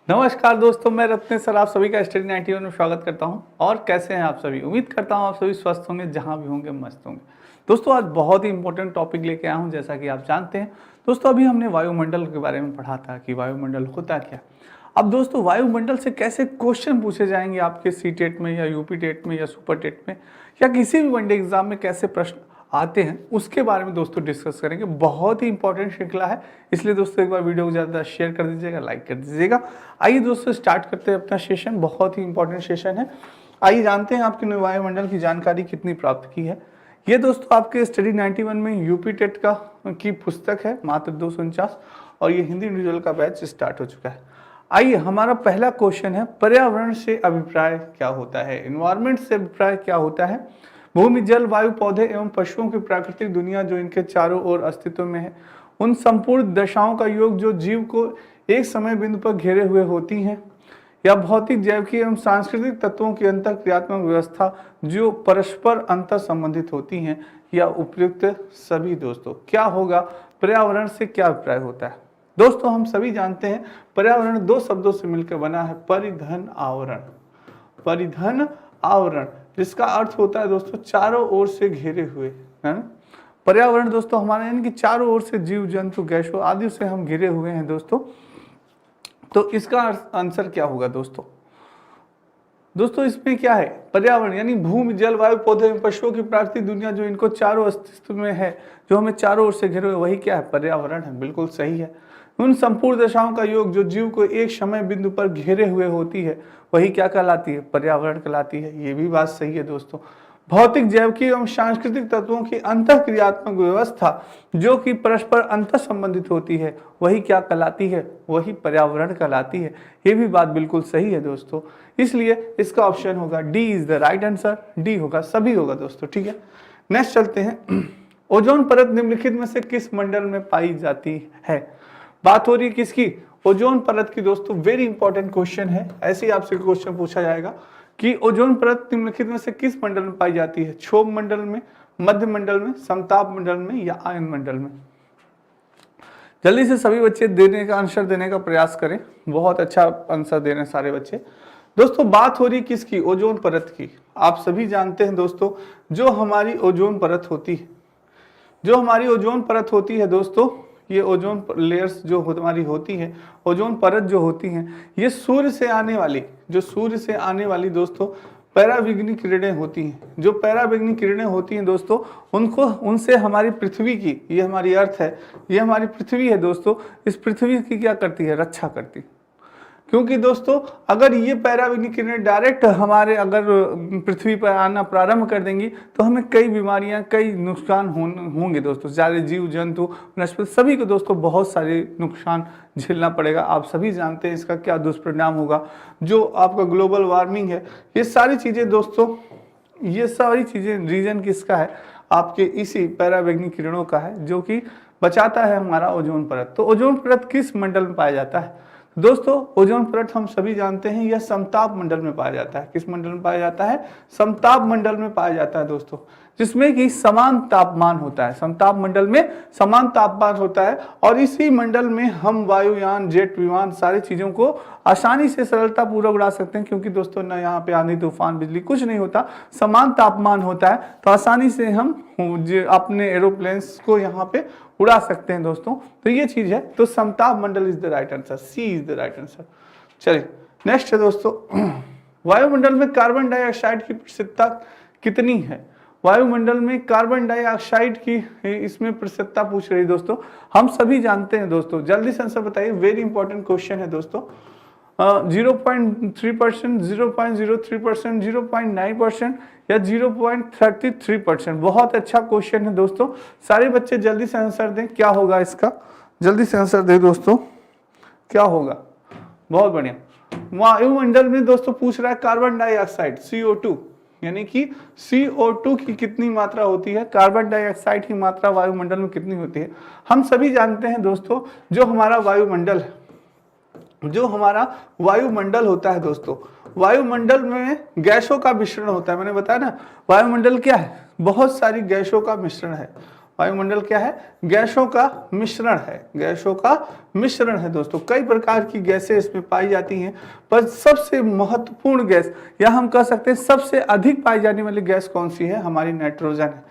नमस्कार दोस्तों, मैं रत्न सर आप सभी का स्टडी 91 में स्वागत करता हूं। और कैसे हैं आप सभी? उम्मीद करता हूं आप सभी स्वस्थ होंगे, जहां भी होंगे मस्त होंगे। दोस्तों आज बहुत ही इंपॉर्टेंट टॉपिक लेके आया हूं। जैसा कि आप जानते हैं दोस्तों, अभी हमने वायुमंडल के बारे में पढ़ा था कि वायुमंडल होता क्या। अब दोस्तों वायुमंडल से कैसे क्वेश्चन पूछे जाएंगे आपके सी टेट में या यूपी टेट में या सुपर टेट में या किसी भी वनडे एग्जाम में कैसे प्रश्न आते हैं, उसके बारे में दोस्तों डिस्कस करेंगे। बहुत ही इंपॉर्टेंट श्रृंखला है, इसलिए दोस्तों एक बार वीडियो को ज़्यादा शेयर कर दीजिएगा, लाइक कर दीजिएगा। आइए दोस्तों स्टार्ट करते हैं अपना सेशन। बहुत ही इंपॉर्टेंट सेशन है। आइए जानते हैं आपने वायुमंडल की जानकारी कितनी प्राप्त की है। ये दोस्तों आपके स्टडी 91 में यूपी टेट का की पुस्तक है, मात्र 249, और ये हिंदी इंडिविजुअल का बैच स्टार्ट हो चुका है। आइए हमारा पहला क्वेश्चन है, पर्यावरण से अभिप्राय क्या होता है? एनवायरमेंट से अभिप्राय क्या होता है? भूमि, जल, वायु, पौधे एवं पशुओं की प्राकृतिक दुनिया जो इनके चारों ओर अस्तित्व में है, उन संपूर्ण दशाओं का योग जो जीव को एक समय बिंदु पर घेरे हुए होती हैं, या भौतिक, जैविक एवं सांस्कृतिक तत्वों की अंतःक्रियात्मक व्यवस्था जो परस्पर अंतर संबंधित होती हैं, या उपयुक्त सभी। दोस्तों क्या होगा? पर्यावरण से क्या अभिप्राय होता है? दोस्तों हम सभी जानते हैं पर्यावरण दो शब्दों से मिलकर बना है, परिधन आवरण। परिधन आवरण जिसका अर्थ होता है दोस्तों चारों ओर से घेरे हुए, है ना। पर्यावरण दोस्तों हमारे यानी कि चारों ओर से जीव जंतु गैसों आदि से हम घिरे हुए हैं दोस्तों। तो इसका आंसर क्या होगा दोस्तों? दोस्तों इसमें क्या है? पर्यावरण यानी भूमि, जल, वायु, पौधे, पशुओं की प्राकृतिक दुनिया जो इनको चारों अस्तित्व में है, जो हमें चारों ओर से घिरे हुए, वही क्या है? पर्यावरण है। बिल्कुल सही है। उन संपूर्ण दशाओं का योग जो जीव को एक समय बिंदु पर घेरे हुए होती है, वही क्या कहलाती है? पर्यावरण कहलाती है। ये भी बात सही है दोस्तों। भौतिक, जैविक एवं सांस्कृतिक तत्वों की अंतःक्रियात्मक व्यवस्था जो कि परस्पर अंतर संबंधित होती है, वही क्या कहलाती है? वही पर्यावरण कहलाती है। ये भी बात बिल्कुल सही है दोस्तों। इसलिए इसका ऑप्शन होगा D is the right answer. D होगा, सभी होगा दोस्तों। ठीक है, नेक्स्ट चलते हैं। ओजोन परत निम्नलिखित में से किस मंडल में पाई जाती है? बात हो रही है किसकी? ओजोन परत की। दोस्तों वेरी इंपॉर्टेंट क्वेश्चन है, ऐसे ही आपसे क्वेश्चन पूछा जाएगा कि ओजोन परत निम्नलिखित में से किस मंडल में पाई जाती है? क्षोभ मंडल में, मध्य मंडल में, समताप मंडल में, या आयन मंडल में? जल्दी से सभी बच्चे देने का आंसर देने का प्रयास करें। बहुत अच्छा आंसर दे रहे हैं सारे बच्चे। दोस्तों बात हो रही किसकी? ओजोन परत की। आप सभी जानते हैं दोस्तों, जो हमारी ओजोन परत होती है, जो हमारी ओजोन परत होती है दोस्तों, ये ओजोन लेयर्स जो हमारी होती है, ओजोन परत जो होती है, ये सूर्य से आने वाली, जो सूर्य से आने वाली दोस्तों पैराविग्निक किरणें होती हैं। जो पैराविग्निक किरणें होती हैं दोस्तों, उनसे हमारी पृथ्वी की, ये हमारी अर्थ है, ये हमारी पृथ्वी है दोस्तों, इस पृथ्वी की क्या करती है? रक्षा करती है। क्योंकि दोस्तों अगर ये पैराविग्निक किरणें डायरेक्ट हमारे अगर पृथ्वी पर आना प्रारंभ कर देंगी, तो हमें कई बीमारियां, कई नुकसान होंगे दोस्तों। सारे जीव जंतु, वनस्पति, सभी को दोस्तों बहुत सारे नुकसान झेलना पड़ेगा। आप सभी जानते हैं इसका क्या दुष्परिणाम होगा। जो आपका ग्लोबल वार्मिंग है, ये सारी चीज़ें दोस्तों, ये सारी चीज़ें रीजन किसका है? आपके इसी पैरावैग्निक किरणों का है, जो कि बचाता है हमारा ओजोन परत। तो ओजोन परत किस मंडल में पाया जाता है? दोस्तों ओजोन परत हम सभी जानते हैं यह समताप मंडल में पाया जाता है। किस मंडल में पाया जाता है? समताप मंडल में पाया जाता है दोस्तों, जिसमें कि समान तापमान होता है। समताप मंडल में समान तापमान होता है, और इसी मंडल में हम वायुयान, जेट विमान, सारी चीजों को आसानी से सरलता पूर्वक उड़ा सकते हैं। क्योंकि दोस्तों ना यहाँ पे आंधी तूफान, बिजली कुछ नहीं होता, समान तापमान होता है, तो आसानी से हम अपने एरोप्लेन्स को यहाँ पे उड़ा सकते हैं दोस्तों। तो ये चीज है। तो समताप मंडल is the right answer, C is the right answer. चलिए नेक्स्ट है दोस्तों, वायुमंडल में कार्बन डाइऑक्साइड की प्रतिशतता कितनी है? वायुमंडल में कार्बन डाइऑक्साइड की इसमें प्रतिशतता पूछ रही है दोस्तों। हम सभी जानते हैं दोस्तों, जल्दी से आंसर बताइए। वेरी इंपॉर्टेंट क्वेश्चन है दोस्तों। 0.3%, 0.03%, 0.9% या 0.33%। बहुत अच्छा क्वेश्चन है दोस्तों। सारे बच्चे जल्दी से आंसर दें, क्या होगा इसका? जल्दी से आंसर दें दोस्तों, क्या होगा? बहुत बढ़िया। वायुमंडल में दोस्तों पूछ रहा है कार्बन डाइऑक्साइड, CO2, यानी कि CO2 की कितनी मात्रा होती है, कार्बन डाइऑक्साइड की मात्रा वायुमंडल में कितनी होती है? हम सभी जानते हैं दोस्तों, जो हमारा वायुमंडल है, जो हमारा वायुमंडल होता है दोस्तों, वायुमंडल में गैसों का मिश्रण होता है। मैंने बताया ना, वायुमंडल क्या है? बहुत सारी गैसों का मिश्रण है। वायुमंडल क्या है? गैसों का मिश्रण है, गैसों का मिश्रण है दोस्तों। कई प्रकार की गैसें इसमें पाई जाती हैं, पर सबसे महत्वपूर्ण गैस या हम कह सकते हैं सबसे अधिक पाई जाने वाली गैस कौन सी है? हमारी नाइट्रोजन है।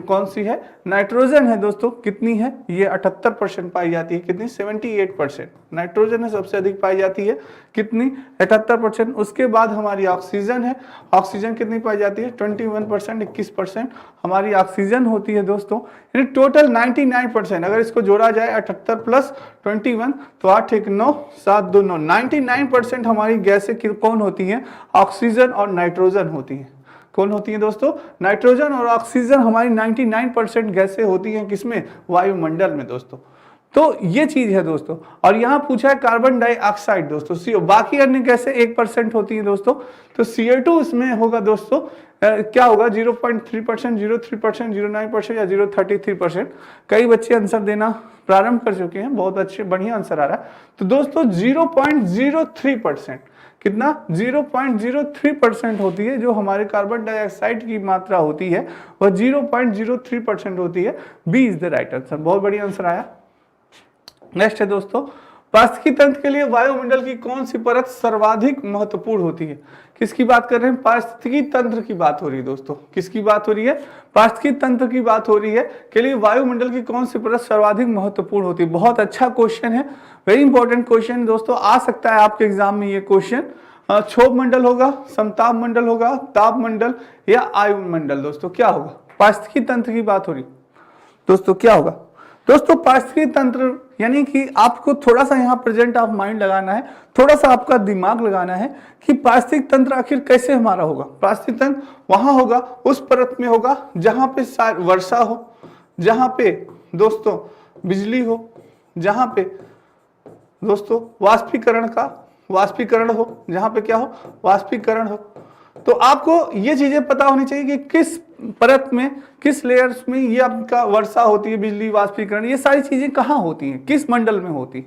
कौन सी है? नाइट्रोजन है दोस्तों। कितनी है? ये 78% पाई जाती है। कितनी? 78% नाइट्रोजन है, सबसे अधिक पाई जाती है। कितनी? 78%। उसके बाद हमारी ऑक्सीजन है। ऑक्सीजन कितनी पाई जाती है? 21%, 21% हमारी ऑक्सीजन होती है दोस्तों। यानी टोटल 99%। अगर इसको जोड़ा जाए 78 प्लस 21 तो 8 1 9 7 2 9, 99% हमारी गैसें कौन होती हैं? ऑक्सीजन और नाइट्रोजन होती हैं। कौन होती है दोस्तों? नाइट्रोजन और ऑक्सीजन हमारी 99% गैसें होती हैं। किसमें? वायुमंडल में दोस्तों। तो ये चीज है दोस्तों। और यहाँ पूछा है कार्बन डाइऑक्साइड दोस्तों, CO। बाकी अन्य गैसें 1% होती हैं दोस्तों। तो CO2 इसमें होगा दोस्तों क्या होगा? 0.3%, 0.3%, 0.9% या 0.33%। कई बच्चे आंसर देना प्रारंभ कर चुके हैं, बहुत अच्छे बढ़िया आंसर आ रहा है। तो दोस्तों 0.03%, कितना? 0.03% होती है जो हमारे कार्बन डाइऑक्साइड की मात्रा होती है, वह 0.03% होती है। B is the right answer. बहुत बढ़िया आंसर आया। नेक्स्ट है दोस्तों, पारिस्थितिकी तंत्र के लिए वायुमंडल की कौन सी परत सर्वाधिक महत्वपूर्ण होती है? किसकी बात कर रहे हैं? पारिस्थितिकी तंत्र की बात हो रही है दोस्तों। किसकी बात हो रही है? पारिस्थितिकी तंत्र की बात हो रही है के लिए वायुमंडल की कौन सी परत सर्वाधिक महत्वपूर्ण होती है? बहुत अच्छा क्वेश्चन है, वेरी इंपॉर्टेंट क्वेश्चन दोस्तों। आ सकता है आपके एग्जाम में ये क्वेश्चन। क्षोभ मंडल होगा, समताप मंडल होगा, ताप मंडल या आयुमंडल दोस्तों। क्या होगा? पारिस्थितिकी तंत्र की बात हो रही दोस्तों, क्या होगा दोस्तों? पारिस्थितिकी तंत्र यानी कि आपको थोड़ा सा यहाँ प्रेजेंट ऑफ माइंड लगाना है, थोड़ा सा आपका दिमाग लगाना है कि पारिस्थितिक तंत्र आखिर कैसे हमारा होगा। पारिस्थितिक तंत्र वहां होगा, उस परत में होगा जहां पे वर्षा हो, जहां पे दोस्तों बिजली हो, जहां पे दोस्तों वाष्पीकरण हो, जहां पे क्या हो? वाष्पीकरण हो। तो आपको ये चीजें पता होनी चाहिए कि किस परत में, किस लेयर्स में ये आपका वर्षा होती है, बिजली, वाष्पीकरण, ये सारी चीजें कहाँ होती हैं, किस मंडल में होती है।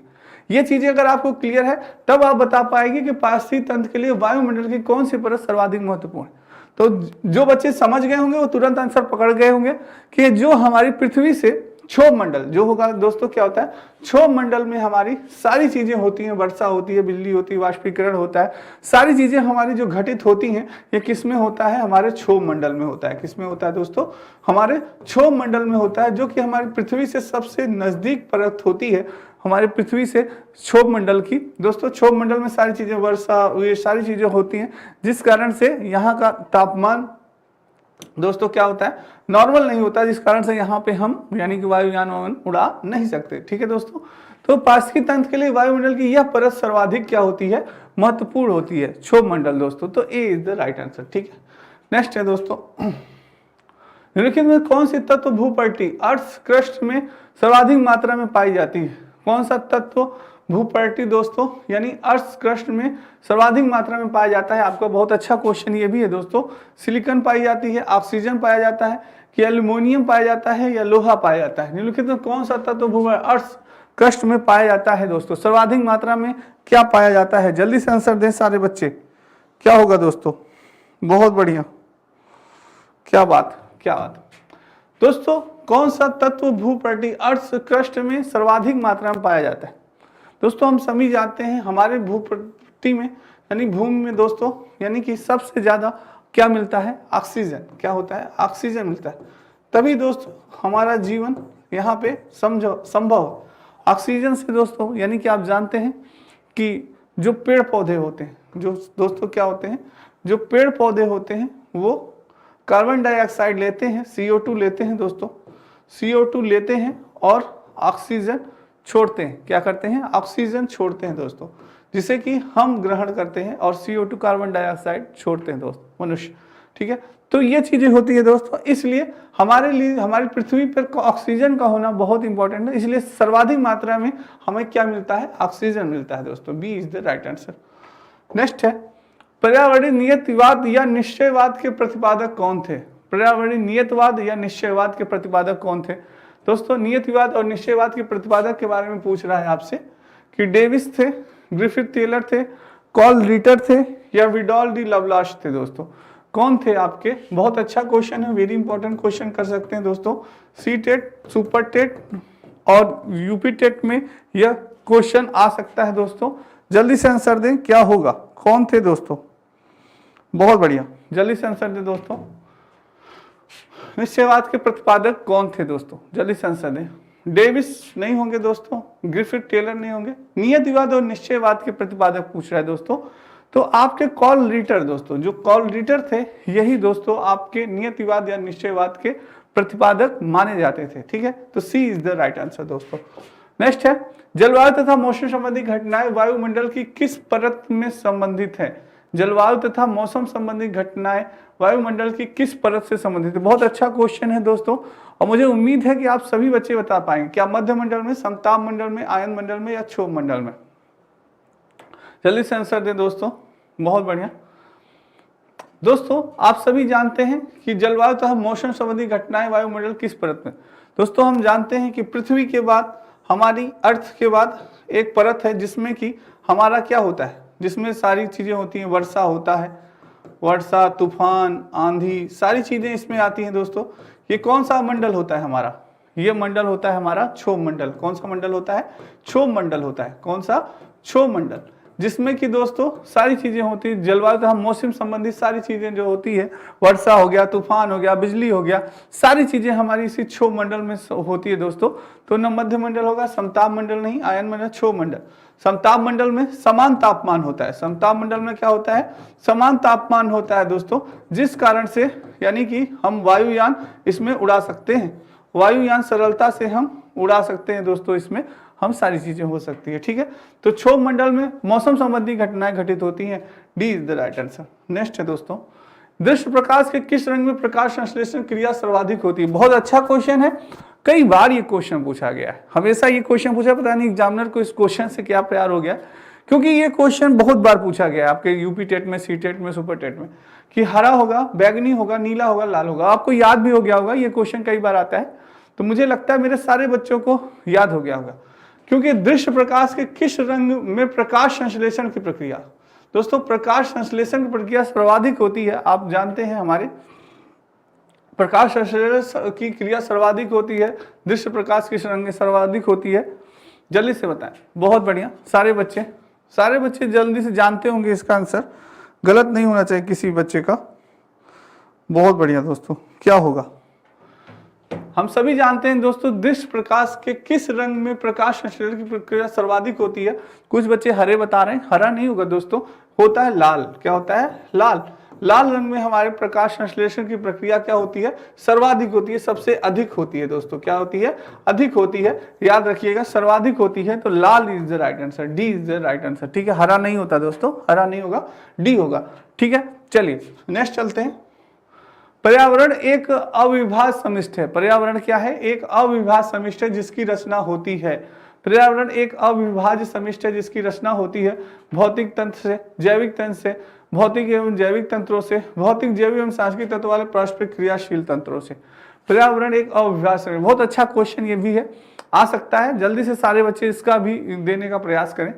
ये चीजें अगर आपको क्लियर है तब आप बता पाएंगे कि पारिस्थितिक तंत्र के लिए वायुमंडल की कौन सी परत सर्वाधिक महत्वपूर्ण है। तो जो बच्चे समझ गए होंगे वो तुरंत आंसर पकड़ गए होंगे कि जो हमारी पृथ्वी से क्षोभ मंडल जो होगा दोस्तों, क्या होता है? क्षोभ मंडल में हमारी सारी चीजें होती हैं, वर्षा होती है, बिजली होती है, वाष्पीकरण होता है, सारी चीजें हमारी जो घटित होती हैं ये किस में होता है? हमारे क्षोभ मंडल में होता है। किस में होता है दोस्तों? हमारे क्षोभ मंडल में होता है, जो कि हमारी पृथ्वी से सबसे नजदीक परत होती है हमारे पृथ्वी से क्षोभ मंडल की दोस्तों। क्षोभ मंडल में सारी चीजें, वर्षा, ये सारी चीजें होती हैं, जिस कारण से यहाँ का तापमान दोस्तों क्या होता है? नॉर्मल नहीं होता, जिस कारण से यहाँ पे हम यानी कि वायुयान उड़ा नहीं सकते। ठीक है दोस्तों। तो पारिस्थितिकी तंत्र के लिए वायुमंडल की यह परत सर्वाधिक क्या होती है? महत्वपूर्ण होती है, क्षोभ मंडल दोस्तों। तो ए इज द राइट आंसर। ठीक है। नेक्स्ट है दोस्तों, निम्नलिखित में कौन सी तत्व भूपट्टी अर्थ क्रस्ट में सर्वाधिक मात्रा में पाई जाती है? कौन सा तत्व भूपट्टी दोस्तों यानी अर्थ क्रस्ट में सर्वाधिक मात्रा में पाया जाता है? आपका बहुत अच्छा क्वेश्चन ये भी है दोस्तों। सिलिकॉन पाई जाती है, ऑक्सीजन पाया जाता है, कि एल्यूमिनियम पाया जाता है या लोहा पाया जाता है? निम्नलिखित में कौन सा तत्व अर्थ क्रस्ट में पाया जाता है दोस्तों? सर्वाधिक मात्रा में क्या पाया जाता है? जल्दी से आंसर दें सारे बच्चे। क्या होगा दोस्तों? बहुत बढ़िया, क्या बात, क्या बात दोस्तों। कौन सा तत्व भूपट्टी अर्थ क्रस्ट में सर्वाधिक मात्रा में पाया जाता है दोस्तों? हम सभी जानते हैं हमारे भूपट्टी में यानी भूमि में दोस्तों, यानी कि सबसे ज्यादा क्या मिलता है? ऑक्सीजन। क्या होता है? ऑक्सीजन मिलता है। तभी दोस्तों हमारा जीवन यहाँ पे संभव ऑक्सीजन से दोस्तों। यानी कि आप जानते हैं कि जो पेड़ पौधे होते हैं, जो दोस्तों क्या होते हैं, जो पेड़ पौधे होते हैं वो कार्बन डाइऑक्साइड लेते हैं, CO2 लेते हैं दोस्तों, CO2 लेते हैं और ऑक्सीजन छोड़ते हैं। क्या करते हैं? ऑक्सीजन छोड़ते हैं दोस्तों, जिसे कि हम ग्रहण करते हैं, और CO2 कार्बन डाइऑक्साइड छोड़ते हैं दोस्तों मनुष्य। ठीक है। तो ये चीजें होती है दोस्तों, इसलिए हमारे लिए हमारी पृथ्वी पर ऑक्सीजन का होना बहुत इंपॉर्टेंट है। इसलिए सर्वाधिक मात्रा में हमें क्या मिलता है? ऑक्सीजन मिलता है दोस्तों। B is the right answer. Next है, पर्यावरणीय नियतिवाद या निश्चयवाद के प्रतिपादक कौन थे? पर्यावरणीय नियतवाद या निश्चयवाद के प्रतिपादक कौन थे दोस्तों? नियतिवाद और निश्चयवाद के प्रतिपादक के बारे में पूछ रहा है आपसे कि डेविस थे, ग्रिफिथ टेलर थे, कॉल रिटर थे या विडॉल डी लवलाश थे दोस्तों? कौन थे आपके? बहुत अच्छा क्वेश्चन है, वेरी इंपॉर्टेंट क्वेश्चन कर सकते हैं दोस्तों। सी टेट, सुपर टेट और यूपी टेट में यह क्वेश्चन आ सकता है दोस्तों। जल्दी से आंसर दें, क्या होगा? कौन थे दोस्तों? बहुत बढ़िया, जल्दी से आंसर दें दोस्तों। निश्चयवाद के प्रतिपादक कौन थे दोस्तों? जल्दी से आंसर दें। डेविस नहीं होंगे दोस्तों, ग्रिफिथ टेलर नहीं होंगे। नियतिवाद और निश्चयवाद के प्रतिपादक पूछ रहा है दोस्तों। तो आपके कॉल रीटर दोस्तों, जो कॉल रीटर थे, यही दोस्तों आपके नियतिवाद या निश्चयवाद के प्रतिपादक माने जाते थे। ठीक है, तो सी इज द राइट आंसर दोस्तों। नेक्स्ट है, जलवायु तथा मौसम संबंधी घटनाएं वायुमंडल की किस परत में संबंधित है? जलवायु तथा मौसम संबंधी घटनाएं वायुमंडल की किस परत से संबंधित है? बहुत अच्छा क्वेश्चन है दोस्तों, और मुझे उम्मीद है कि आप सभी बच्चे बता पाएंगे। क्या मध्य मंडल में, समताप मंडल में, आयन मंडल में या क्षोभ मंडल में? जल्दी से आंसर दें दोस्तों। बहुत बढ़िया दोस्तों, आप सभी जानते हैं कि जलवायु तथा मौसम संबंधी घटनाएं वायुमंडल किस परत में? दोस्तों हम जानते हैं कि पृथ्वी के बाद, हमारी अर्थ के बाद एक परत है जिसमें कि हमारा क्या होता है, जिसमें सारी चीजें होती हैं। वर्षा होता है, वर्षा, तूफान, आंधी, सारी चीजें इसमें आती हैं दोस्तों। ये कौन सा मंडल होता है हमारा? ये मंडल होता है हमारा क्षोभ मंडल। कौन सा मंडल होता है? क्षोभ मंडल होता है। कौन सा? क्षोभ मंडल, जिसमें कि दोस्तों सारी चीजें होती है। जलवायु तथा मौसम संबंधित सारी चीजें जो होती है, वर्षा हो गया, तूफान हो गया, बिजली हो गया, सारी चीजें हमारी इसी क्षोभ मंडल में होती है दोस्तों। तो न मध्य मंडल होगा, समताप मंडल नहीं, आयन मंडल, क्षोभ मंडल। समताप मंडल में समान तापमान होता है। समताप मंडल में क्या होता है? समान तापमान होता है दोस्तों, जिस कारण से यानी कि हम वायुयान इसमें उड़ा सकते हैं। वायुयान सरलता से हम उड़ा सकते हैं दोस्तों, इसमें हम सारी चीजें हो सकती है। ठीक है, तो क्षोभ मंडल में मौसम संबंधी घटनाएं घटित होती हैं। D is the right answer. Next है दोस्तों, दृश्य प्रकाश के किस रंग में प्रकाश संश्लेषण क्रिया सर्वाधिक होती है? बहुत अच्छा क्वेश्चन है, कई बार ये क्वेश्चन पूछा गया है, हमेशा ये क्वेश्चन पूछा, पता नहीं एग्जामिनर को इस क्वेश्चन से क्या प्यार हो गया, क्योंकि ये क्वेश्चन बहुत बार पूछा गया है आपके यूपी टेट में, सी टेट में, सुपर टेट में, कि हरा होगा, बैगनी होगा, नीला होगा, लाल होगा। आपको याद भी हो गया होगा, ये क्वेश्चन कई बार आता है। तो मुझे लगता है मेरे सारे बच्चों को याद हो गया होगा, क्योंकि दृश्य प्रकाश के किस रंग में प्रकाश संश्लेषण की प्रक्रिया? दोस्तों प्रकाश संश्लेषण की प्रक्रिया सर्वाधिक होती है। आप जानते हैं हमारे प्रकाश संश्लेषण की क्रिया सर्वाधिक होती है, दृश्य प्रकाश किस रंग में सर्वाधिक होती है? जल्दी से बताएं। बहुत बढ़िया, सारे बच्चे जल्दी से जानते होंगे इसका आंसर, गलत नहीं होना चाहिए किसी बच्चे का। बहुत बढ़िया दोस्तों, क्या होगा? हम सभी जानते हैं दोस्तों, दृश्य प्रकाश के किस रंग में प्रकाश संश्लेषण की प्रक्रिया सर्वाधिक होती है? कुछ बच्चे हरे बता रहे हैं, हरा नहीं होगा दोस्तों, होता है लाल। क्या होता है? लाल। लाल रंग में हमारे प्रकाश संश्लेषण की प्रक्रिया क्या होती है? सर्वाधिक होती है, सबसे अधिक होती है दोस्तों। क्या होती है? अधिक होती है, याद रखिएगा, सर्वाधिक होती है। तो लाल is the right answer, D is the right answer. ठीक है, हरा नहीं होता दोस्तों, हरा नहीं होगा, डी होगा। ठीक है, चलिए नेक्स्ट चलते हैं। पर्यावरण एक अविभाज्य समिष्ट है। पर्यावरण क्या है? एक अविभाज्य समिष्ट है जिसकी रचना होती है। पर्यावरण एक अविभाज्य समिष्ट है जिसकी रचना होती है भौतिक तंत्र से, जैविक तंत्र से, भौतिक एवं जैविक तंत्रों से, भौतिक, जैविक एवं सांख्यिक तत्व वाले परस्पर क्रियाशील तंत्रों से। पर्यावरण एक अविभाज्य समिष्ट। बहुत अच्छा क्वेश्चन ये भी है, आ सकता है। जल्दी से सारे बच्चे इसका भी देने का प्रयास करें,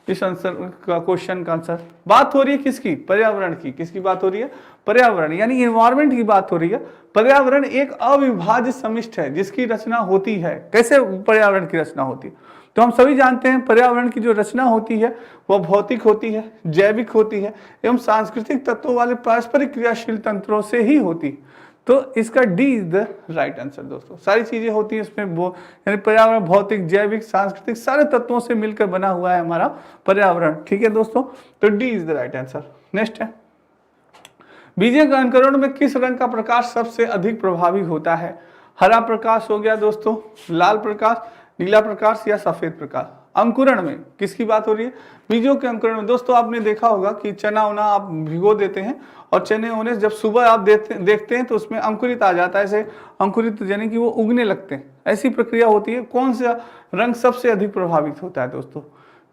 इस आंसर का, क्वेश्चन का आंसर। बात हो रही है किसकी? पर्यावरण की। किसकी बात हो रही है? पर्यावरण, यानी इन्वायरमेंट की बात हो रही है। पर्यावरण एक अविभाज्य समिष्ट है जिसकी रचना होती है। कैसे पर्यावरण की रचना होती है? तो हम सभी जानते हैं पर्यावरण की जो रचना होती है वह भौतिक होती है, जैविक होती है एवं सांस्कृतिक तत्वों वाले पारस्परिक क्रियाशील तंत्रों से ही होती है। तो इसका D is the right answer दोस्तों। सारी चीजें होती हैं इसमें, यानी पर्यावरण भौतिक, जैविक, सांस्कृतिक सारे तत्वों से मिलकर बना हुआ है हमारा पर्यावरण। ठीक है दोस्तों, तो D is the right answer. Next है, बीजीय अंकुरण में किस रंग का प्रकाश सबसे अधिक प्रभावी होता है? हरा प्रकाश हो गया दोस्तों, लाल प्रकाश, नीला प्रकाश या सफेद प्रकाश। अंकुरण में किसकी बात हो रही है? बीजों के अंकुरण में। दोस्तों आपने देखा होगा कि चना उना आप भिगो देते हैं और चने होने जब सुबह आप देखते हैं तो उसमें अंकुरित आ जाता है, ऐसे अंकुरित यानी कि वो उगने लगते हैं, ऐसी प्रक्रिया होती है। कौन सा रंग सबसे अधिक प्रभावित होता है दोस्तों?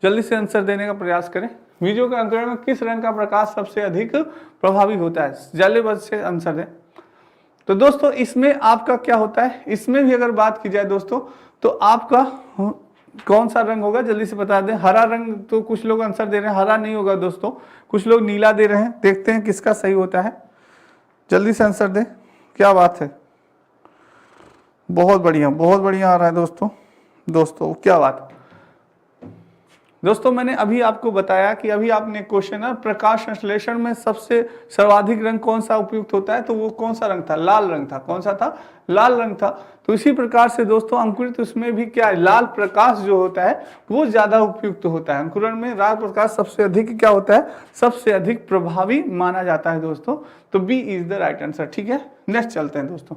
जल्दी से आंसर देने का प्रयास करें। बीजों के अंकुरण में किस रंग का प्रकाश सबसे अधिक प्रभावी होता है? जल्दी से आंसर दें। तो दोस्तों इसमें आपका क्या होता है, इसमें भी अगर बात की जाए दोस्तों तो आपका कौन सा रंग होगा? जल्दी से बता दें। हरा रंग, तो कुछ लोग आंसर दे रहे हैं, हरा नहीं होगा दोस्तों, कुछ लोग नीला दे रहे हैं। देखते हैं किसका सही होता है। जल्दी से आंसर दें, क्या बात है, बहुत बढ़िया आ रहा है दोस्तों क्या बात है। दोस्तों मैंने अभी आपको बताया कि अभी आपने क्वेश्चन है प्रकाश संश्लेषण में सबसे सर्वाधिक रंग कौन सा उपयुक्त होता है, तो वो कौन सा रंग था, लाल रंग था। कौन सा था, लाल रंग था। तो इसी प्रकार से दोस्तों अंकुरित उसमें भी क्या है, लाल प्रकाश जो होता है वो ज्यादा उपयुक्त होता है। अंकुरण में लाल प्रकाश सबसे अधिक क्या होता है, सबसे अधिक प्रभावी माना जाता है दोस्तों। तो B is the right answer. ठीक है, नेक्स्ट चलते हैं दोस्तों।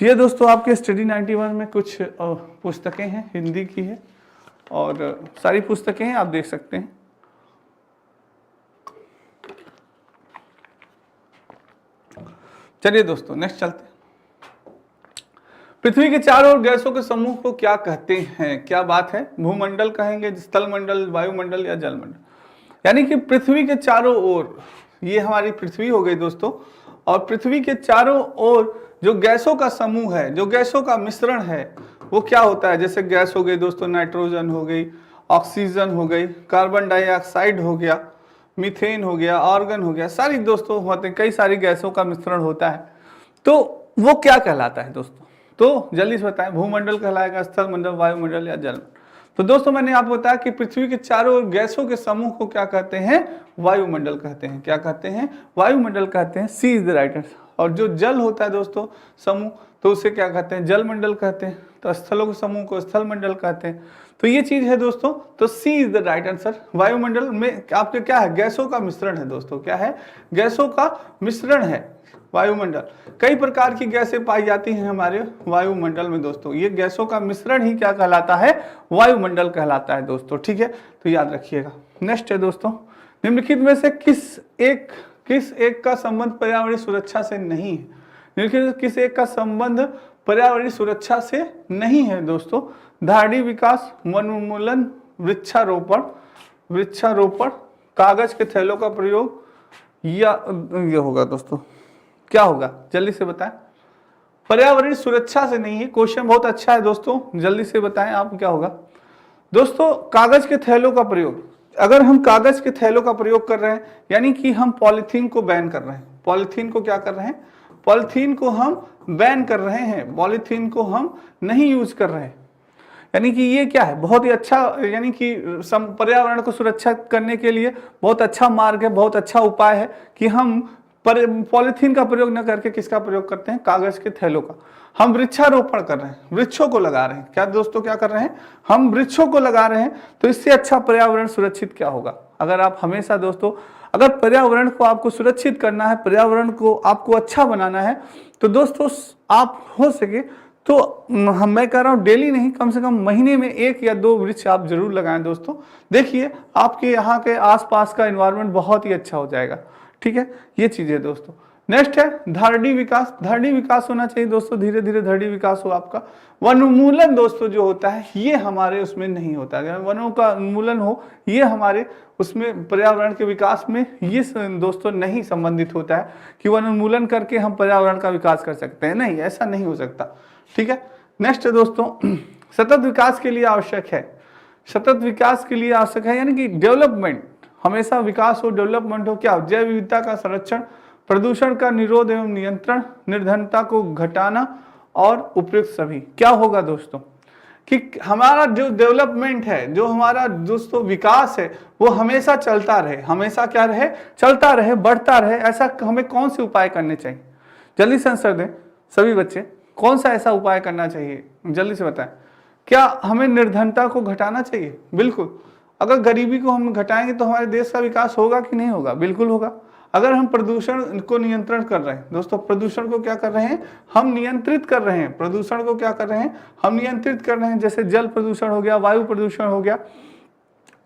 ये दोस्तों आपके स्टडी 91 में कुछ पुस्तकें हैं, हिंदी की है और सारी पुस्तकें हैं, आप देख सकते हैं। चलिए दोस्तों नेक्स्ट चलते हैं। पृथ्वी के चारों ओर गैसों के समूह को क्या कहते हैं, क्या बात है, भूमंडल कहेंगे, स्थल मंडल, वायुमंडल या जलमंडल। यानी कि पृथ्वी के चारों ओर, ये हमारी पृथ्वी हो गई दोस्तों, और पृथ्वी के चारों ओर जो गैसों का समूह है, जो गैसों का मिश्रण है, वो क्या होता है। जैसे गैस हो गई दोस्तों, नाइट्रोजन हो गई, ऑक्सीजन हो गई, कार्बन डाइऑक्साइड हो गया, मीथेन हो गया, आर्गन हो गया, सारी दोस्तों होते हैं, कई सारी गैसों का मिश्रण होता है। तो वो क्या कहलाता है दोस्तों, तो जल्दी से बताएं, भूमंडल कहलाएगा, स्थल मंडल, वायुमंडल या जल। तो दोस्तों मैंने आपको बताया कि पृथ्वी के चारों ओर गैसों के समूह को क्या कहते हैं, वायुमंडल कहते हैं। क्या कहते हैं, वायुमंडल कहते हैं। सी इज द राइट आंसर। और जो जल होता है दोस्तों समूह, तो उसे क्या कहते हैं, जलमंडल कहते हैं। तो स्थलों के समूह को स्थल मंडल कहते हैं। तो ये चीज है दोस्तों, तो सी इज द राइट आंसर। वायुमंडल में आपके क्या है, गैसों का मिश्रण है दोस्तों। क्या है, गैसों का मिश्रण है वायुमंडल। कई प्रकार की गैसें पाई जाती हैं हमारे वायुमंडल में दोस्तों, ये गैसों का मिश्रण ही क्या कहलाता है, वायुमंडल कहलाता है दोस्तों। ठीक है, तो याद रखिएगा। नेक्स्ट है दोस्तों, निम्नलिखित में से किस एक का संबंध पर्यावरणीय सुरक्षा से नहीं है। निम्नलिखित किस एक का संबंध पर्यावरणीय सुरक्षा से नहीं है दोस्तों। धारणी विकास, वनोन्मूलन, वृक्षारोपण, कागज के थैलों का प्रयोग, या ये होगा दोस्तों, क्या होगा, जल्दी से बताएं। पर्यावरणीय सुरक्षा से नहीं है, क्वेश्चन बहुत अच्छा है दोस्तों, जल्दी से बताएं आप क्या होगा दोस्तों। कागज के थैलों का प्रयोग, अगर हम कागज के थैलों का प्रयोग कर रहे हैं, यानी कि हम पॉलिथीन को बैन कर रहे हैं। पॉलिथीन को क्या कर रहे हैं, पॉलिथीन को हम बैन कर रहे हैं, पॉलिथीन को हम नहीं यूज कर रहे हैं। यानी कि ये क्या है, बहुत ही अच्छा, यानी कि पर्यावरण को सुरक्षित करने के लिए बहुत अच्छा मार्ग है, बहुत अच्छा उपाय है कि हम पॉलिथीन का प्रयोग न करके किसका प्रयोग करते हैं, कागज के थैलों का। हम वृक्षारोपण कर रहे हैं, वृक्षों को लगा रहे हैं। क्या दोस्तों, क्या कर रहे हैं, हम वृक्षों को लगा रहे हैं। तो इससे अच्छा पर्यावरण सुरक्षित क्या होगा। अगर आप हमेशा दोस्तों, अगर पर्यावरण को आपको सुरक्षित करना है, पर्यावरण को आपको अच्छा बनाना है, तो दोस्तों आप हो सके तो मैं कह रहा हूँ डेली नहीं, कम से कम महीने में 1 या 2 वृक्ष आप जरूर लगाएं दोस्तों। देखिए आपके यहाँ के आसपास का एनवायरनमेंट बहुत ही अच्छा हो जाएगा। ठीक है, ये चीज है दोस्तों। नेक्स्ट है धारणी विकास। धारणी विकास होना चाहिए दोस्तों, धीरे धीरे धारणी विकास हो आपका। वनोन्मूलन दोस्तों जो होता है, ये हमारे उसमें नहीं होता। अगर वनों का उन्मूलन हो, ये हमारे उसमें पर्यावरण के विकास में ये दोस्तों नहीं संबंधित होता है कि वनोन्मूलन करके हम पर्यावरण का विकास कर सकते हैं, नहीं, ऐसा नहीं हो सकता। ठीक है, नेक्स्ट है दोस्तों, सतत विकास के लिए आवश्यक है। सतत विकास के लिए आवश्यक है, यानी कि डेवलपमेंट, हमेशा विकास हो, डेवलपमेंट हो, क्या हो, जैव विविधता का संरक्षण, प्रदूषण का निरोध एवं नियंत्रण, निर्धनता को घटाना और उपयुक्त सभी। क्या होगा दोस्तों कि हमारा जो डेवलपमेंट है, जो हमारा दोस्तों विकास है, वो हमेशा चलता रहे, हमेशा क्या रहे, चलता रहे, बढ़ता रहे। ऐसा हमें कौन से उपाय करने चाहिए, जल्दी से आंसर दें सभी बच्चे, कौन सा ऐसा उपाय करना चाहिए, जल्दी से बताएं। क्या हमें निर्धनता को घटाना चाहिए, बिल्कुल। अगर गरीबी को हम घटाएंगे तो हमारे देश का विकास होगा कि नहीं होगा, बिल्कुल होगा। अगर हम प्रदूषण को नियंत्रण कर रहे हैं दोस्तों, प्रदूषण को क्या कर रहे हैं, हम नियंत्रित कर रहे हैं। प्रदूषण को क्या कर रहे हैं, हम नियंत्रित कर रहे हैं। जैसे जल प्रदूषण हो गया, वायु प्रदूषण हो गया,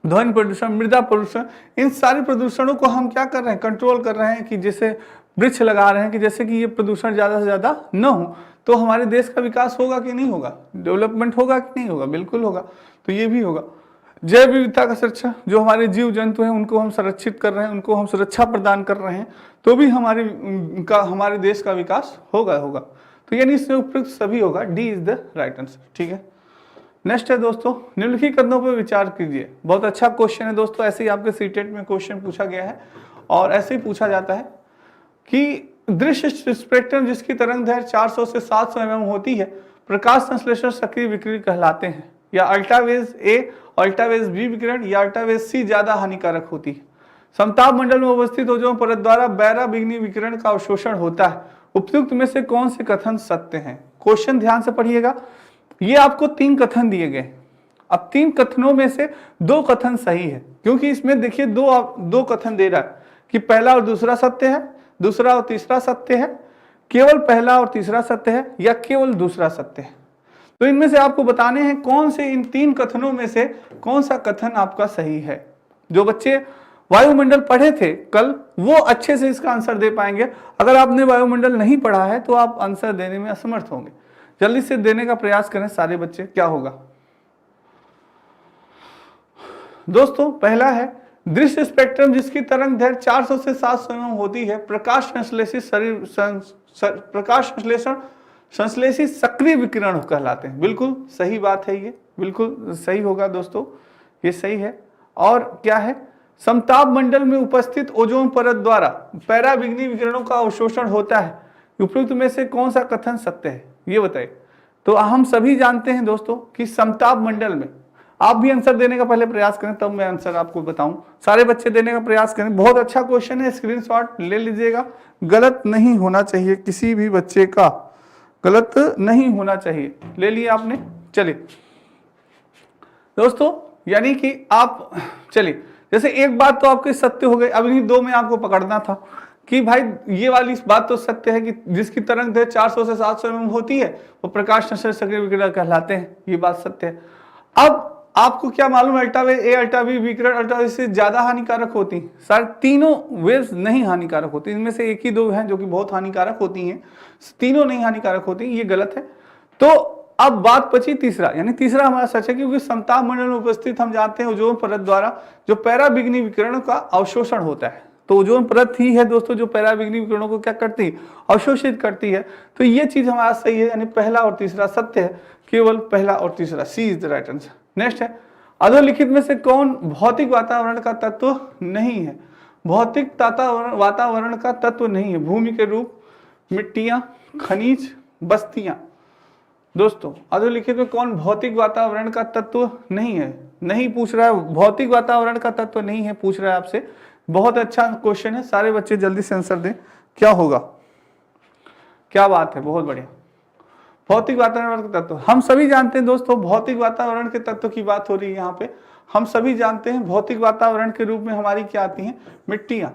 ध्वनि प्रदूषण, मृदा प्रदूषण, इन सारे प्रदूषणों को हम क्या कर रहे हैं, कंट्रोल कर रहे हैं। कि जैसे वृक्ष लगा रहे हैं कि जैसे कि ये प्रदूषण ज्यादा से ज्यादा न हो, तो हमारे देश का विकास होगा कि नहीं होगा, डेवलपमेंट होगा कि नहीं होगा, बिल्कुल होगा। तो ये भी होगा। जैव विविधता का सुरक्षा, जो हमारे जीव जंतु हैं उनको हम संरक्षित कर रहे हैं, उनको हम सुरक्षा प्रदान कर रहे हैं, तो भी हमारे देश का विकास होगा। तो यानी इसमें उपयुक्त सभी होगा, D is the right answer. ठीक है, नेक्स्ट है दोस्तों, निम्नलिखित कथनों पर विचार कीजिए। बहुत अच्छा क्वेश्चन है दोस्तों, ऐसे ही आपके सीटेट में क्वेश्चन पूछा गया है और ऐसे ही पूछा जाता है। कि दृश्य स्पेक्ट्रम जिसकी तरंग दैर्घ्य 400 से 700 mm होती है प्रकाश संश्लेषण सक्रिय विकिरण कहलाते हैं। या अल्ट्रावेज ए, अल्ट्रावेज बी विकिरण या अल्ट्रावेज सी ज्यादा हानिकारक होती है। समताप मंडल में अवस्थित ओजोन परत द्वारा बैरा बिग्नी विकिरण का अवशोषण होता है। उपयुक्त में से कौन से कथन सत्य हैं? क्वेश्चन ध्यान से पढ़िएगा। ये आपको 3 कथन दिए गए। अब 3 कथनों में से 2 कथन सही है, क्योंकि इसमें देखिए दो कथन दे रहा है कि पहला और दूसरा सत्य है, दूसरा और तीसरा सत्य है, केवल पहला और तीसरा सत्य है या केवल दूसरा सत्य है। तो इनमें से आपको बताने हैं कौन से इन 3 कथनों में से कौन सा कथन आपका सही है। जो बच्चे वायुमंडल पढ़े थे कल वो अच्छे से इसका आंसर दे पाएंगे। अगर आपने वायुमंडल नहीं पढ़ा है तो आप आंसर देने में असमर्थ होंगे। जल्दी से देने का प्रयास करें सारे बच्चे। क्या होगा दोस्तों? पहला है दृश्य स्पेक्ट्रम जिसकी तरंग दैर्घ्य 400 से 700 mm होती है प्रकाश संश्लेषण संश्लेषी सक्रिय विकिरण कहलाते हैं। बिल्कुल सही बात है, ये बिल्कुल सही होगा दोस्तों, ये सही है। और क्या है? समताप मंडल में उपस्थित ओजोन परत द्वारा पैराबिग्नी विकिरणों का अवशोषण होता है। उपयुक्त में से कौन सा कथन सत्य है ये बताइए। तो हम सभी जानते हैं दोस्तों कि समताप मंडल में, आप भी आंसर देने का पहले प्रयास करें तब मैं आंसर आपको बताऊं। सारे बच्चे देने का प्रयास करें। बहुत अच्छा क्वेश्चन है, स्क्रीनशॉट ले लीजिएगा। गलत नहीं होना चाहिए, किसी भी बच्चे का गलत नहीं होना चाहिए। ले लिया आपने? चलिए दोस्तों, यानी कि आप चलिए, जैसे एक बात तो आपकी सत्य हो गई, अब इन्हीं 2 में आपको पकड़ना था कि भाई ये वाली बात तो सत्य है कि जिसकी तरंग दैर्घ्य 400 से 700 mm होती है वो प्रकाश संश्लेषण सक्रिय विकिरण कहलाते हैं। ये बात सत्य है। अब आपको क्या मालूम, अल्ट्रावेज ए, अल्ट्रावी विकिरण अल्ट्रावेज से ज्यादा हानिकारक होती हैं? सर तीनों वेव्स नहीं हानिकारक होती, इनमें से एक ही 2 हैं जो कि बहुत हानिकारक होती हैं, तीनों नहीं हानिकारक होती, ये गलत है। तो अब बात बची तीसरा, यानी तीसरा हमारा सच है, क्योंकि समताप मंडल में उपस्थित हम जानते हैं ओजोन परत द्वारा जो पैराबिग्नी विकिरण का अवशोषण होता है। तो ओजोन परत ही है दोस्तों जो पैराबिग्नी विकिरणों को क्या करती है? अवशोषित करती है। तो ये चीज हमारा सही है, यानी पहला और तीसरा सत्य है, केवल पहला और तीसरा, C is the right answer. Next है, अधोलिखित में से कौन भौतिक वातावरण का तत्व नहीं है? भौतिक वातावरण का तत्व नहीं है। भूमि के रूप, मिट्टियां, खनिज, बस्तियां। दोस्तों अधोलिखित में कौन भौतिक वातावरण का तत्व नहीं है? नहीं पूछ रहा है, भौतिक वातावरण का तत्व नहीं है पूछ रहा है आपसे। बहुत अच्छा क्वेश्चन है, सारे बच्चे जल्दी से आंसर दें। क्या होगा? क्या बात है, बहुत बढ़िया। भौतिक वातावरण के तत्व हम सभी जानते हैं दोस्तों, भौतिक वातावरण के तत्व की बात हो रही है यहाँ पे। हम सभी जानते हैं भौतिक वातावरण के रूप में हमारी क्या आती हैं? मिट्टियां।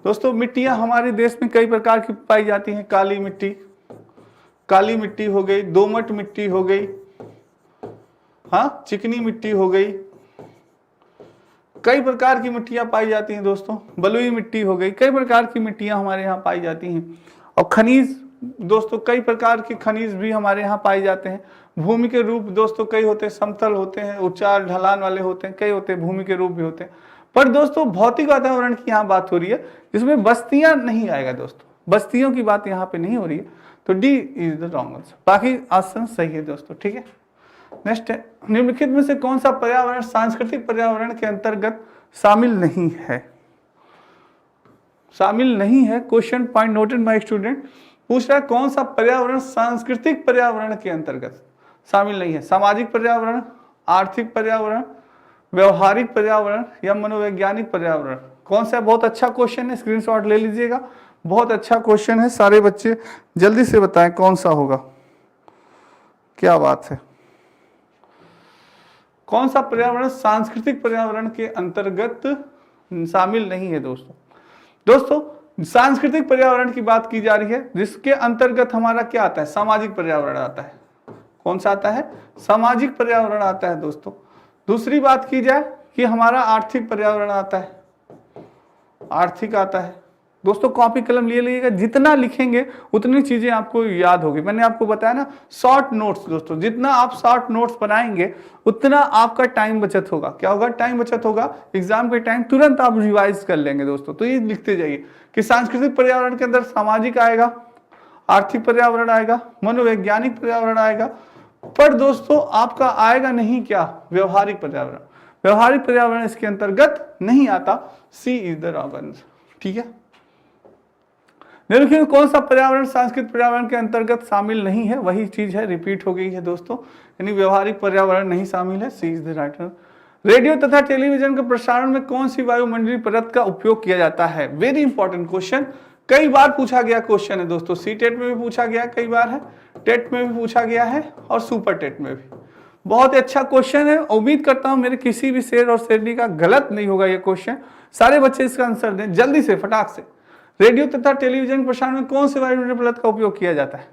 दोस्तों मिट्टियां हमारे देश में कई प्रकार की पाई जाती हैं। काली मिट्टी हो गई, दोमट मिट्टी हो गई, हाँ चिकनी मिट्टी हो गई, कई प्रकार की मिट्टियां पाई जाती हैं दोस्तों। बलुई मिट्टी हो गई, कई प्रकार की मिट्टियां हमारे यहाँ पाई जाती हैं। और खनिज दोस्तों, कई प्रकार के खनिज भी हमारे यहाँ पाए जाते हैं। भूमि के रूप दोस्तों कई होते हैं, समतल होते हैं, ऊंचाई ढलान वाले होते हैं, कई होते हैं भूमि के रूप भी होते हैं। पर दोस्तों भौतिक वातावरण की यहाँ बात हो रही है जिसमें बस्तियां नहीं आएगा दोस्तों, बस्तियों की बात यहाँ पे नहीं हो रही है। तो D is the wrong answer, बाकी ऑप्शन सही है दोस्तों, ठीक है। नेक्स्ट है, निम्नलिखित में से कौन सा पर्यावरण सांस्कृतिक पर्यावरण के अंतर्गत शामिल नहीं है? शामिल नहीं है, question point noted my student. पूछ रहा है कौन सा पर्यावरण सांस्कृतिक पर्यावरण के अंतर्गत शामिल नहीं है? सामाजिक पर्यावरण, आर्थिक पर्यावरण, व्यवहारिक पर्यावरण या मनोवैज्ञानिक पर्यावरण? कौन सा? बहुत अच्छा क्वेश्चन है, स्क्रीनशॉट ले लीजिएगा। बहुत अच्छा क्वेश्चन है, सारे बच्चे जल्दी से बताएं कौन सा होगा। क्या बात है, कौन सा पर्यावरण सांस्कृतिक पर्यावरण के अंतर्गत शामिल नहीं है? दोस्तों सांस्कृतिक पर्यावरण की बात की जा रही है जिसके अंतर्गत हमारा क्या आता है? सामाजिक पर्यावरण आता है। कौन सा आता है? सामाजिक पर्यावरण आता है दोस्तों। दूसरी बात की जाए कि हमारा आर्थिक पर्यावरण आता है, आर्थिक आता है। दोस्तों कॉपी कलम लिए लीजिएगा, जितना लिखेंगे उतनी चीजें आपको याद होगी। मैंने आपको बताया ना, शॉर्ट नोट्स दोस्तों, जितना आप शॉर्ट नोट्स बनाएंगे उतना आपका टाइम बचत होगा। क्या होगा? टाइम बचत होगा। एग्जाम के टाइम तुरंत आप रिवाइज कर लेंगे दोस्तों। तो ये लिखते जाइए कि सांस्कृतिक पर्यावरण के अंदर सामाजिक आएगा, आर्थिक पर्यावरण आएगा, मनोवैज्ञानिक पर्यावरण आएगा, पर दोस्तों आपका आएगा नहीं क्या? व्यवहारिक पर्यावरण। व्यवहारिक पर्यावरण इसके अंतर्गत नहीं आता। सी इज द रॉन्ग आंसर, ठीक है। निम्नलिखित कौन सा पर्यावरण सांस्कृतिक पर्यावरण के अंतर्गत शामिल नहीं है? वही चीज है, रिपीट हो गई है दोस्तों, यानी व्यवहारिक पर्यावरण नहीं शामिल है। C is the right answer. Radio तथा टेलीविजन के प्रसारण में कौन सी वायुमंडलीय परत का उपयोग किया जाता है? वेरी इंपॉर्टेंट क्वेश्चन, कई बार पूछा गया क्वेश्चन है दोस्तों। सी टेट में भी पूछा गया कई बार है, टेट में भी पूछा गया है और सुपर टेट में भी। बहुत ही अच्छा क्वेश्चन है, उम्मीद करता हूं मेरे किसी भी शेर और शेरनी का गलत नहीं होगा ये क्वेश्चन। सारे बच्चे इसका आंसर दें जल्दी से, फटाक से। रेडियो तथा टेलीविजन प्रसारण में कौन से वायुमंडलीय परत का उपयोग किया जाता है?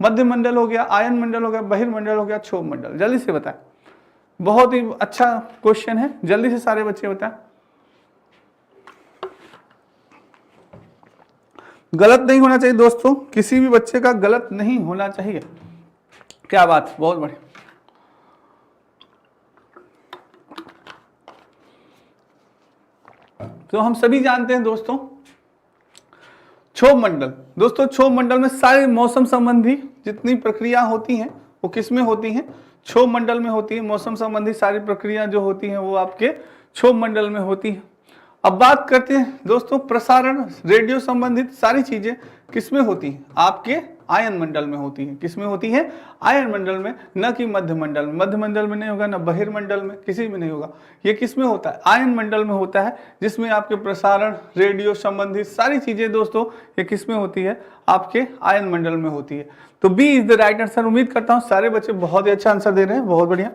मध्य मंडल हो गया, आयन मंडल हो गया, बहिर्मंडल हो गया, क्षोभ मंडल। जल्दी से बताएं, बहुत ही अच्छा क्वेश्चन है, जल्दी से सारे बच्चे बताएं। गलत नहीं होना चाहिए दोस्तों, किसी भी बच्चे का गलत नहीं होना चाहिए। क्या बात, बहुत बढ़िया। तो हम सभी जानते हैं दोस्तों क्षोभ मंडल। दोस्तों क्षोभ मंडल में सारे मौसम संबंधी जितनी प्रक्रिया होती हैं वो किस में होती हैं? क्षोभ मंडल में होती है। मौसम संबंधी सारी प्रक्रिया जो होती हैं वो आपके क्षोभ मंडल में होती है। अब बात करते हैं दोस्तों प्रसारण, रेडियो संबंधित सारी चीजें किस में होती हैं? आपके आयन मंडल में होती है। किस में होती है? आयन मंडल में, न कि मध्य मंडल में। मध्य मंडल में नहीं होगा, न बहिर्मंडल में, किसी में नहीं होगा। ये किस में होता है? आयन मंडल में होता है, जिसमें आपके प्रसारण, रेडियो संबंधित सारी चीजें दोस्तों ये किस में होती है? आपके आयन मंडल में होती है। तो B is the right answer. उम्मीद करता हूं सारे बच्चे बहुत ही अच्छा आंसर दे रहे हैं, बहुत बढ़िया।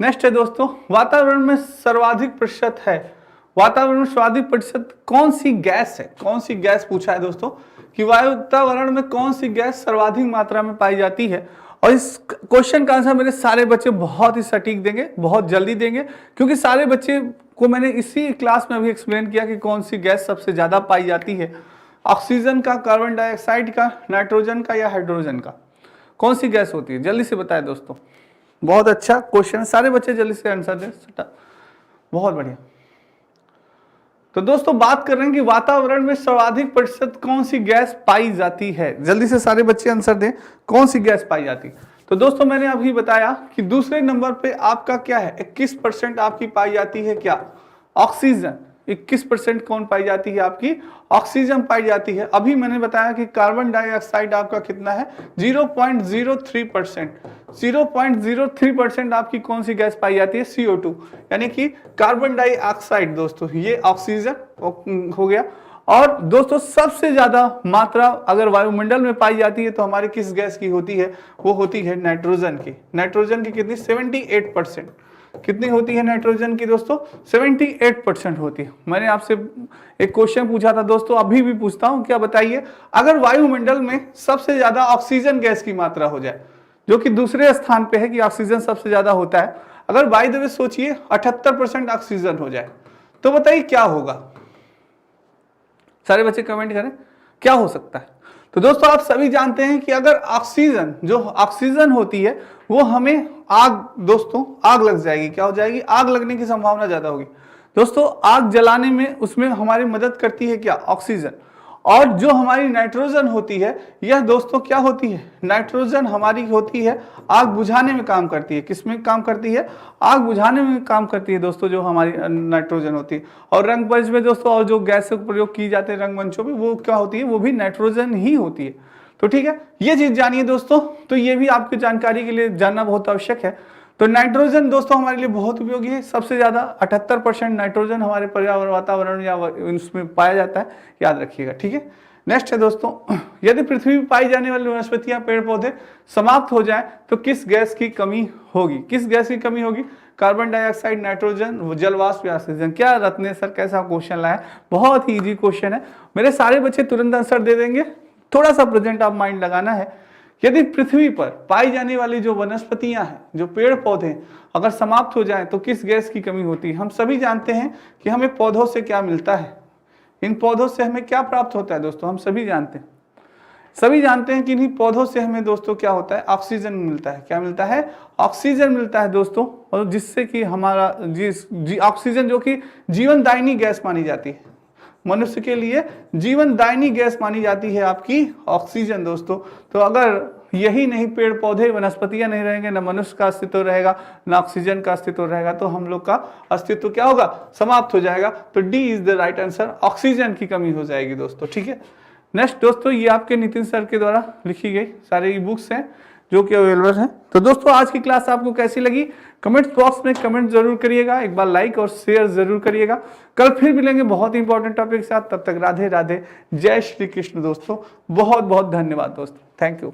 नेक्स्ट है दोस्तों वातावरण में सर्वाधिक प्रतिशत है। वातावरण में सर्वाधिक प्रतिशत कौन सी गैस है? कौन सी गैस पूछा है दोस्तों कि वातावरण में कौन सी गैस सर्वाधिक मात्रा में पाई जाती है? और इस क्वेश्चन का आंसर मेरे सारे बच्चे बहुत ही सटीक देंगे, बहुत जल्दी देंगे, क्योंकि सारे बच्चे को मैंने इसी क्लास में अभी एक्सप्लेन किया कि कौन सी गैस सबसे ज्यादा पाई जाती है। ऑक्सीजन का, कार्बन डाइऑक्साइड का, नाइट्रोजन का या हाइड्रोजन का? कौन सी गैस होती है? जल्दी से बताएं दोस्तों। बहुत अच्छा क्वेश्चन, सारे बच्चे जल्दी से आंसर दें, बहुत बढ़िया। तो दोस्तों बात कर रहे हैं कि वातावरण में सर्वाधिक प्रतिशत कौन सी गैस पाई जाती है? जल्दी से सारे बच्चे आंसर दें, कौन सी गैस पाई जाती है? तो दोस्तों मैंने अभी बताया कि दूसरे नंबर पे आपका क्या है, 21% आपकी पाई जाती है क्या? ऑक्सीजन। 21% कौन पाई जाती है? आपकी ऑक्सीजन पाई जाती है। अभी मैंने बताया कि कार्बन डाइऑक्साइड आपका कितना है? 0.03%। 0.03% आपकी कौन सी गैस पाई जाती है? CO2, यानी कि कार्बन डाइऑक्साइड दोस्तों, ये ऑक्सीजन हो गया। और दोस्तों सबसे ज्यादा मात्रा अगर वायुमंडल में पाई जाती है तो हमारे किस गैस की होती है? वो होती है नाइट्रोजन की। नाइट्रोजन की कितनी? 78%। कितनी होती है नाइट्रोजन की दोस्तों? 78% होती है। मैंने आपसे एक क्वेश्चन पूछा था दोस्तों, अभी भी पूछता हूं, क्या बताइए, अगर वायुमंडल में सबसे ज्यादा ऑक्सीजन गैस की मात्रा हो जाए, जो कि दूसरे स्थान पे है कि ऑक्सीजन सबसे ज्यादा होता है, अगर बाय द वे सोचिए 78% ऑक्सीजन हो जाए तो बताइए क्या होगा? सारे बच्चे कमेंट करें क्या हो सकता है। तो दोस्तों आप सभी जानते हैं कि अगर ऑक्सीजन, जो ऑक्सीजन होती है वो हमें आग, दोस्तों आग लग जाएगी। क्या हो जाएगी? आग लगने की संभावना ज्यादा होगी दोस्तों। आग जलाने में उसमें हमारी मदद करती है क्या? ऑक्सीजन। और जो हमारी नाइट्रोजन होती है, यह दोस्तों क्या होती है? नाइट्रोजन हमारी होती है आग बुझाने में काम करती है। किसमें काम करती है? आग बुझाने में काम करती है दोस्तों, जो हमारी नाइट्रोजन होती है। और रंगमंच में दोस्तों और जो गैस का प्रयोग की जाते हैं रंगमंचों में, वो क्या होती है? वो भी नाइट्रोजन ही होती है। तो ठीक है, ये चीज जानिए दोस्तों। तो ये भी आपकी जानकारी के लिए जानना बहुत आवश्यक है। तो नाइट्रोजन दोस्तों हमारे लिए बहुत उपयोगी है। सबसे ज्यादा 78% नाइट्रोजन हमारे पर्यावरण, वातावरण या उसमें पाया जाता है, याद रखिएगा, ठीक है। नेक्स्ट है दोस्तों, यदि पृथ्वी पर पाई जाने वाली वनस्पतियां, पेड़ पौधे समाप्त हो जाए तो किस गैस की कमी होगी? किस गैस की कमी होगी? कार्बन डाइऑक्साइड, नाइट्रोजन, जलवाष्प या ऑक्सीजन? क्या रत्ने सर कैसा क्वेश्चन लाया, बहुत ही इजी क्वेश्चन है। मेरे सारे बच्चे तुरंत आंसर दे देंगे, थोड़ा सा प्रेजेंट आप माइंड लगाना है। यदि पृथ्वी पर पाई जाने वाली जो वनस्पतियां हैं, जो पेड़ पौधे अगर समाप्त हो जाएं तो किस गैस की कमी होती है? हम सभी जानते हैं कि हमें पौधों से क्या मिलता है, इन पौधों से हमें क्या प्राप्त होता है दोस्तों? हम सभी जानते हैं, सभी जानते हैं कि इन्हीं पौधों से हमें दोस्तों क्या होता है? ऑक्सीजन मिलता है। क्या मिलता है? ऑक्सीजन मिलता है दोस्तों। और जिससे कि हमारा ऑक्सीजन जो कि जीवनदायिनी गैस मानी जाती है, मनुष्य के लिए जीवनदायिनी गैस मानी जाती है आपकी ऑक्सीजन दोस्तों। तो अगर यही नहीं, पेड़ पौधे वनस्पतियां नहीं रहेंगे, न मनुष्य का अस्तित्व रहेगा, न ऑक्सीजन का अस्तित्व रहेगा, तो हम लोग का अस्तित्व क्या होगा? समाप्त हो जाएगा। तो D is the right answer, oxygen की कमी हो जाएगी दोस्तों, ठीक है। नेक्स्ट दोस्तों, ये आपके नितिन सर के द्वारा लिखी गई सारे ई बुक्स हैं जो कि अवेलेबल हैं। तो दोस्तों आज की क्लास आपको कैसी लगी कमेंट्स बॉक्स में कमेंट जरूर करिएगा, एक बार लाइक और शेयर जरूर करिएगा। कल फिर मिलेंगे बहुत ही इंपॉर्टेंट टॉपिक के साथ, तब तक राधे राधे, जय श्री कृष्ण दोस्तों। बहुत बहुत धन्यवाद दोस्तों, थैंक यू।